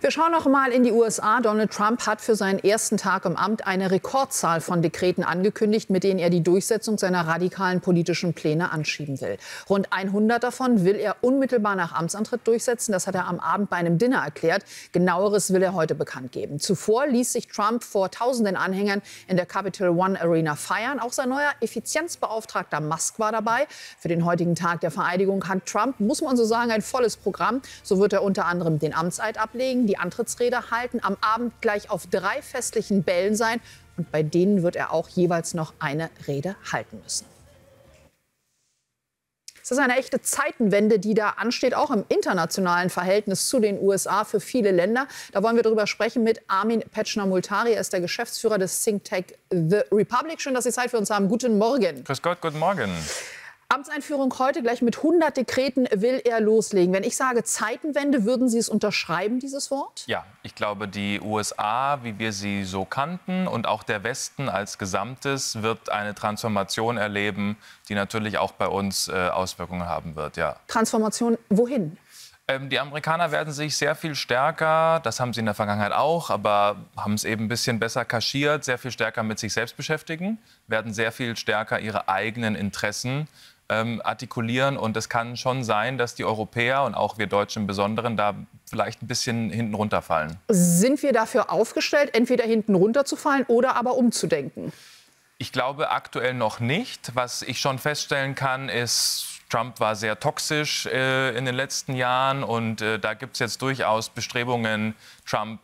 Wir schauen noch mal in die USA. Donald Trump hat für seinen ersten Tag im Amt eine Rekordzahl von Dekreten angekündigt, mit denen er die Durchsetzung seiner radikalen politischen Pläne anschieben will. Rund 100 davon will er unmittelbar nach Amtsantritt durchsetzen. Das hat er am Abend bei einem Dinner erklärt. Genaueres will er heute bekannt geben. Zuvor ließ sich Trump vor tausenden Anhängern in der Capital One Arena feiern. Auch sein neuer Effizienzbeauftragter Musk war dabei. Für den heutigen Tag der Vereidigung hat Trump, muss man so sagen, ein volles Programm. So wird er unter anderem den Amtseid ablegen, die Antrittsrede halten, am Abend gleich auf 3 festlichen Bällen sein. Und bei denen wird er auch jeweils noch eine Rede halten müssen. Es ist eine echte Zeitenwende, die da ansteht, auch im internationalen Verhältnis zu den USA für viele Länder. Da wollen wir darüber sprechen mit Armin Petschner-Multari. Er ist der Geschäftsführer des Think Tank The Republic. Schön, dass Sie Zeit für uns haben. Guten Morgen. Grüß Gott, guten Morgen. Amtseinführung heute, gleich mit 100 Dekreten will er loslegen. Wenn ich sage Zeitenwende, würden Sie es unterschreiben, dieses Wort? Ja, ich glaube, die USA, wie wir sie so kannten, und auch der Westen als Gesamtes wird eine Transformation erleben, die natürlich auch bei uns Auswirkungen haben wird. Ja. Transformation wohin? Die Amerikaner werden sich sehr viel stärker, das haben sie in der Vergangenheit auch, aber haben es eben ein bisschen besser kaschiert, sehr viel stärker mit sich selbst beschäftigen, werden sehr viel stärker ihre eigenen Interessen artikulieren. Und es kann schon sein, dass die Europäer und auch wir Deutschen im Besonderen da vielleicht ein bisschen hinten runterfallen. Sind wir dafür aufgestellt, entweder hinten runterzufallen oder aber umzudenken? Ich glaube aktuell noch nicht. Was ich schon feststellen kann, ist, Trump war sehr toxisch in den letzten Jahren. Und da gibt es jetzt durchaus Bestrebungen, Trump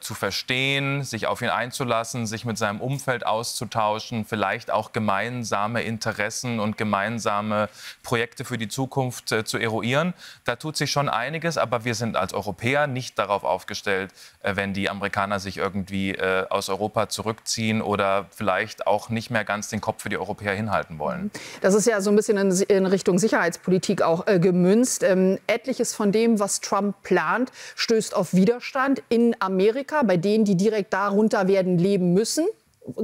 zu verstehen, sich auf ihn einzulassen, sich mit seinem Umfeld auszutauschen, vielleicht auch gemeinsame Interessen und gemeinsame Projekte für die Zukunft zu eruieren. Da tut sich schon einiges, aber wir sind als Europäer nicht darauf aufgestellt, wenn die Amerikaner sich irgendwie aus Europa zurückziehen oder vielleicht auch nicht mehr ganz den Kopf für die Europäer hinhalten wollen. Das ist ja so ein bisschen in Richtung Sicherheitspolitik auch gemünzt. Etliches von dem, was Trump plant, stößt auf Widerstand in Amerika, bei denen, die direkt darunter werden leben müssen.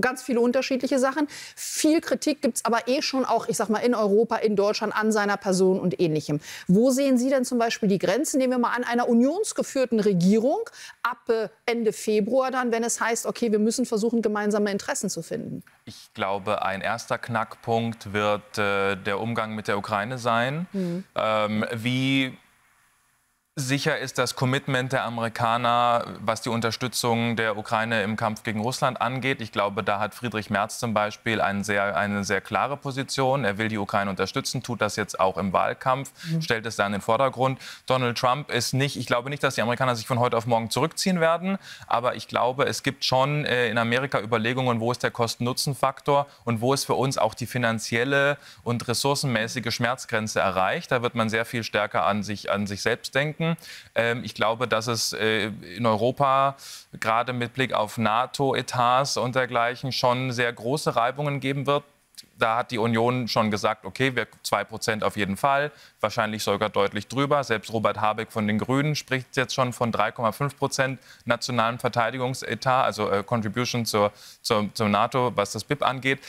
Ganz viele unterschiedliche Sachen. Viel Kritik gibt es aber schon auch, ich sag mal, in Europa, in Deutschland an seiner Person und Ähnlichem. Wo sehen Sie denn zum Beispiel die Grenzen? Nehmen wir mal an, einer unionsgeführten Regierung ab Ende Februar dann, wenn es heißt, okay, wir müssen versuchen, gemeinsame Interessen zu finden. Ich glaube, ein erster Knackpunkt wird der Umgang mit der Ukraine sein. Wie sicher ist das Commitment der Amerikaner, was die Unterstützung der Ukraine im Kampf gegen Russland angeht? Ich glaube, da hat Friedrich Merz zum Beispiel eine sehr klare Position. Er will die Ukraine unterstützen, tut das jetzt auch im Wahlkampf, stellt es da in den Vordergrund. Donald Trump ist nicht, ich glaube nicht, dass die Amerikaner sich von heute auf morgen zurückziehen werden, aber ich glaube, es gibt schon in Amerika Überlegungen, wo ist der Kosten-Nutzen-Faktor und wo ist für uns auch die finanzielle und ressourcenmäßige Schmerzgrenze erreicht. Da wird man sehr viel stärker an sich selbst denken. Ich glaube, dass es in Europa gerade mit Blick auf NATO-Etats und dergleichen schon sehr große Reibungen geben wird. Da hat die Union schon gesagt, okay, 2% auf jeden Fall, wahrscheinlich sogar deutlich drüber. Selbst Robert Habeck von den Grünen spricht jetzt schon von 3,5% nationalen Verteidigungsetat, also Contribution zur NATO, was das BIP angeht.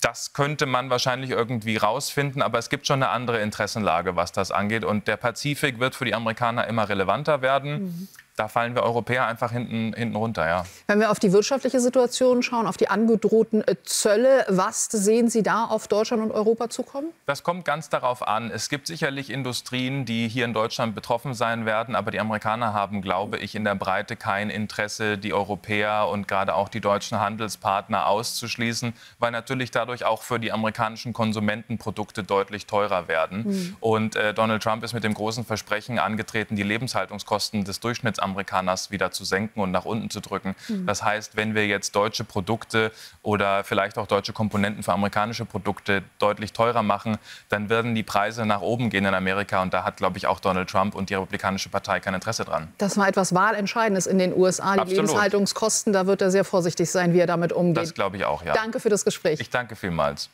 Das könnte man wahrscheinlich irgendwie rausfinden, aber es gibt schon eine andere Interessenlage, was das angeht. Und der Pazifik wird für die Amerikaner immer relevanter werden. Da fallen wir Europäer einfach hinten runter, ja. Wenn wir auf die wirtschaftliche Situation schauen, auf die angedrohten Zölle, was sehen Sie da auf Deutschland und Europa zukommen? Das kommt ganz darauf an. Es gibt sicherlich Industrien, die hier in Deutschland betroffen sein werden. Aber die Amerikaner haben, glaube ich, in der Breite kein Interesse, die Europäer und gerade auch die deutschen Handelspartner auszuschließen, weil natürlich dadurch auch für die amerikanischen Konsumenten Produkte deutlich teurer werden. Und Donald Trump ist mit dem großen Versprechen angetreten, die Lebenshaltungskosten des Durchschnittsamerikaners wieder zu senken und nach unten zu drücken. Das heißt, wenn wir jetzt deutsche Produkte oder vielleicht auch deutsche Komponenten für amerikanische Produkte deutlich teurer machen, dann werden die Preise nach oben gehen in Amerika. Und da hat, glaube ich, auch Donald Trump und die Republikanische Partei kein Interesse dran. Das war etwas Wahlentscheidendes in den USA. Die Absolut. Lebenshaltungskosten, da wird er sehr vorsichtig sein, wie er damit umgeht. Das glaube ich auch, ja. Danke für das Gespräch. Ich danke vielmals.